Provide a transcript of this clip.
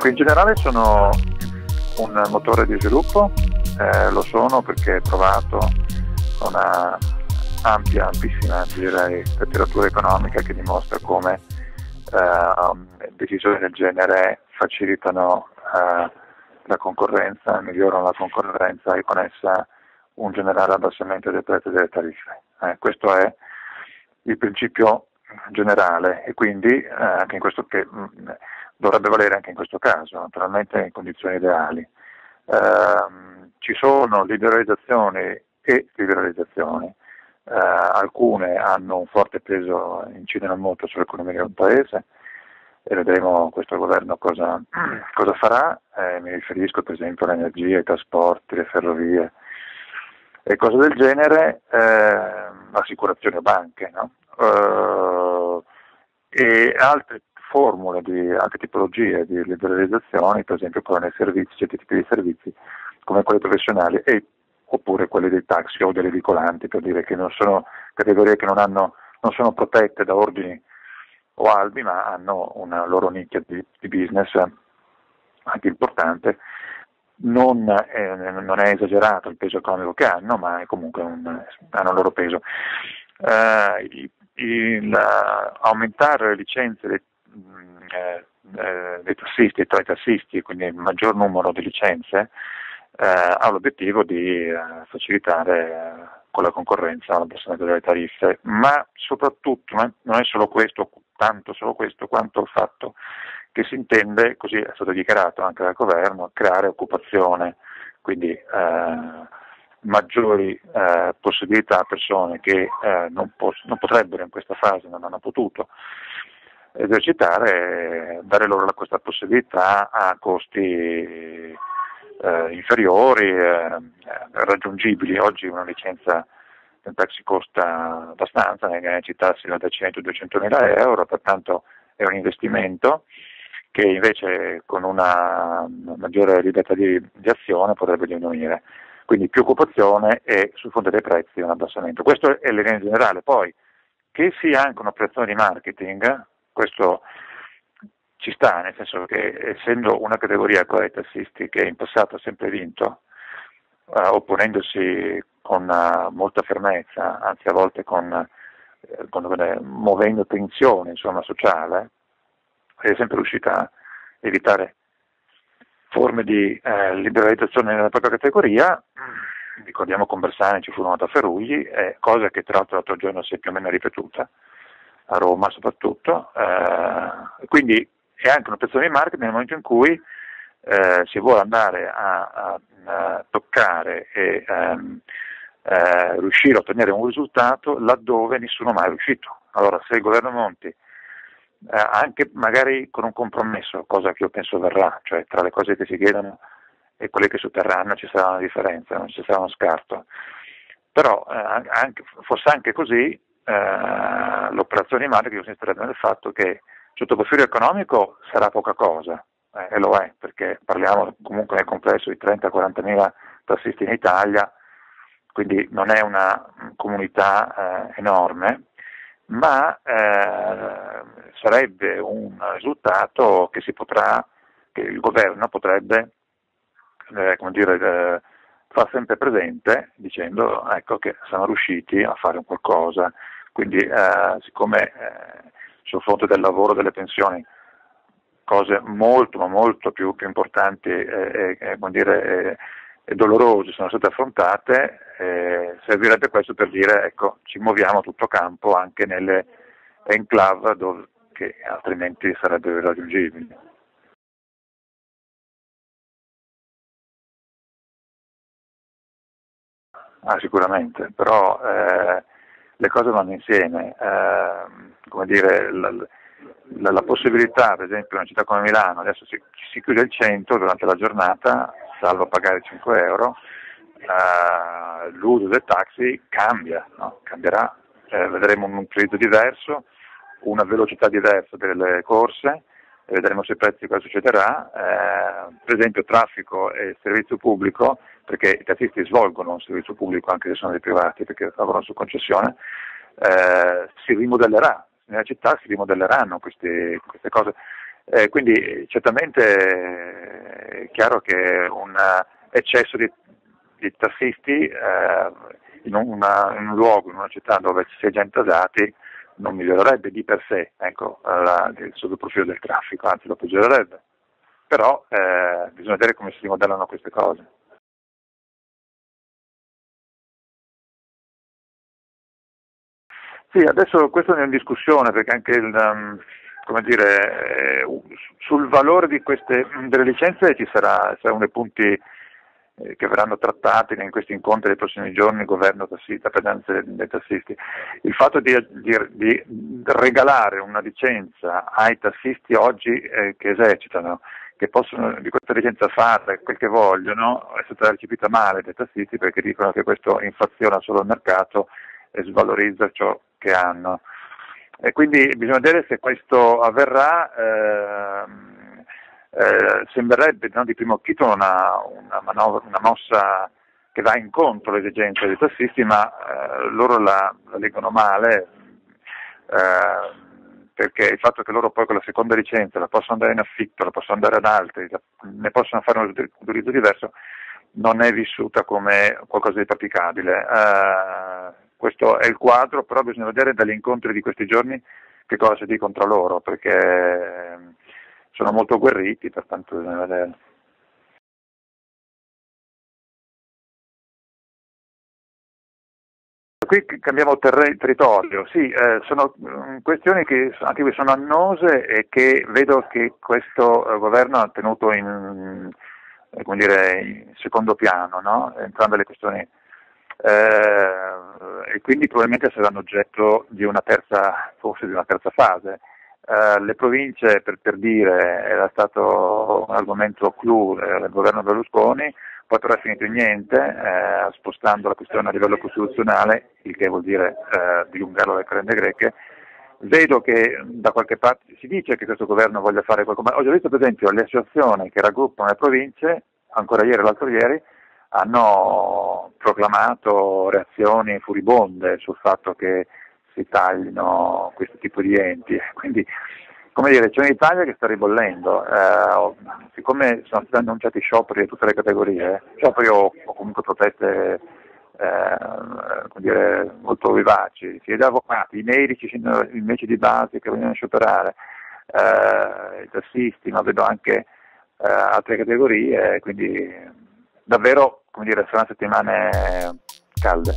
In generale sono un motore di sviluppo, lo sono perché è provato una ampissima direi, letteratura economica che dimostra come decisioni del genere facilitano la concorrenza, migliorano la concorrenza e con essa un generale abbassamento dei prezzi delle tariffe. Questo è il principio generale e quindi anche in questo che dovrebbe valere anche in questo caso, naturalmente in condizioni ideali. Ci sono liberalizzazioni e liberalizzazioni, alcune hanno un forte peso, incidono molto sull'economia di un paese e vedremo questo governo cosa farà, mi riferisco per esempio all'energia, ai trasporti, le ferrovie e cose del genere, assicurazioni o banche, no? E altre formule, altre tipologie di liberalizzazioni, per esempio quelle nei servizi, certi tipi di servizi come quelli professionali oppure quelli dei taxi o delle vicolanti, per dire che non sono categorie che non sono protette da ordini o albi, ma hanno una loro nicchia di business anche importante. Non è esagerato il peso economico che hanno, ma è comunque hanno il loro peso. Aumentare le licenze dei tassisti, tra i tassisti, quindi il maggior numero di licenze, ha l'obiettivo di facilitare con la concorrenza l'abbassamento delle tariffe, ma soprattutto non è solo questo, tanto solo questo, quanto il fatto che si intende, così è stato dichiarato anche dal governo, creare occupazione, quindi maggiori possibilità a persone che non potrebbero in questa fase, non hanno potuto esercitare, dare loro questa possibilità a costi inferiori, raggiungibili. Oggi una licenza del taxi costa abbastanza, nelle grandi città si va da 100-200 mila euro, pertanto è un investimento che invece con una maggiore libertà di azione potrebbe diminuire. Quindi più occupazione e sul fronte dei prezzi un abbassamento. Questo è l'idea in generale. Poi che sia anche un'operazione di marketing, questo ci sta, nel senso che essendo una categoria quella dei tassisti che in passato ha sempre vinto, opponendosi con molta fermezza, anzi a volte muovendo tensione sociale, è sempre riuscita a evitare forme di liberalizzazione nella propria categoria. Ricordiamo con Bersani ci furono Tafferugli, cosa che tra l'altro giorno si è più o meno ripetuta, a Roma soprattutto, quindi è anche un'operazione di marketing nel momento in cui si vuole andare a toccare e riuscire a ottenere un risultato laddove nessuno mai è riuscito. Allora se il governo Monti, anche magari con un compromesso, cosa che io penso verrà, cioè tra le cose che si chiedono e quelle che soterranno ci sarà una differenza, non ci sarà uno scarto, però forse anche così l'operazione di marketing consisterebbe nel fatto che sotto profilo economico sarà poca cosa, e lo è, perché parliamo comunque nel complesso di 30-40 mila tassisti in Italia, quindi non è una comunità enorme, ma sarebbe un risultato che il governo potrebbe far sempre presente dicendo ecco che sono riusciti a fare un qualcosa, quindi siccome sul fronte del lavoro, delle pensioni, cose molto ma molto più importanti e dolorose sono state affrontate, servirebbe questo per dire ecco ci muoviamo a tutto campo anche nelle enclave che altrimenti sarebbero irraggiungibili. Sicuramente, però le cose vanno insieme, la possibilità, per esempio in una città come Milano, adesso si chiude il centro durante la giornata, salvo pagare 5 euro, l'uso del taxi cambia, no? Cambierà, vedremo un utilizzo diverso, una velocità diversa delle corse, vedremo sui prezzi cosa succederà, per esempio traffico e servizio pubblico, perché i tassisti svolgono un servizio pubblico anche se sono dei privati, perché lavorano su concessione, si rimodellerà, nella città si rimodelleranno queste cose, Quindi certamente è chiaro che un eccesso di tassisti in un luogo, in una città dove ci si è già intasati, non migliorerebbe di per sé, ecco, sotto il profilo del traffico, anzi lo peggiorerebbe. Però bisogna vedere come si rimodellano queste cose. Sì, adesso questo è in discussione perché anche come dire, sul valore delle licenze sarà uno dei punti che verranno trattati in questi incontri dei prossimi giorni, governo tassista, rappresentanze dei tassisti. Il fatto di regalare una licenza ai tassisti oggi che esercitano, che possono di questa licenza fare quel che vogliono, è stata recepita male dai tassisti perché dicono che questo inflaziona solo il mercato e svalorizza ciò che hanno. E quindi bisogna vedere se questo avverrà. Sembrerebbe di primo acchito una mossa che va incontro alle esigenze dei tassisti, ma loro la leggono male, perché il fatto che loro poi con la seconda licenza la possono andare in affitto, la possono andare ad altri, ne possono fare un utilizzo diverso, non è vissuta come qualcosa di praticabile. Questo è il quadro, però bisogna vedere dagli incontri di questi giorni che cosa si dicono tra loro, perché sono molto agguerriti, pertanto bisogna vedere. Qui cambiamo territorio, sì, sono questioni che anche qui sono annose e che vedo che questo governo ha tenuto in secondo piano, no? Entrambe le questioni, e quindi probabilmente saranno oggetto di forse di una terza fase. Le province, per dire, era stato un argomento clou del governo Berlusconi, poi però è finito in niente, spostando la questione a livello costituzionale, il che vuol dire dilungare le referende greche. Vedo che da qualche parte si dice che questo governo voglia fare qualcosa, ma ho già visto per esempio le associazioni che raggruppano le province, ancora ieri e l'altro ieri, hanno proclamato reazioni furibonde sul fatto che si taglino questo tipo di enti. Quindi, come dire, c'è un'Italia che sta ribollendo, siccome sono stati annunciati scioperi di tutte le categorie, scioperi o comunque proteste molto vivaci, sia gli avvocati, i medici invece di base che vogliono scioperare, i tassisti, ma vedo anche altre categorie, quindi davvero, come dire, saranno settimane calde.